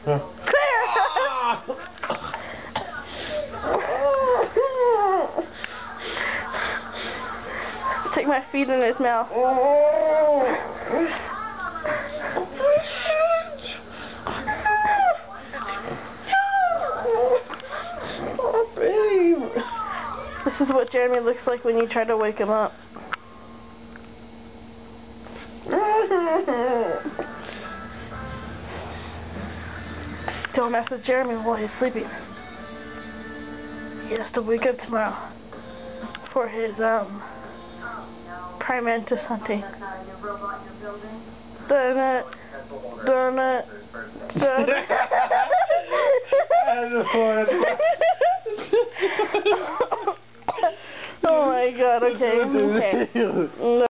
Stick my feet in his mouth. Oh, babe. This is what Jeremy looks like when you try to wake him up. Don't mess with Jeremy while he's sleeping. He has to wake up tomorrow for his prime mantis hunting. Dun it, dun it, dun it. Oh my God! Okay, okay. No.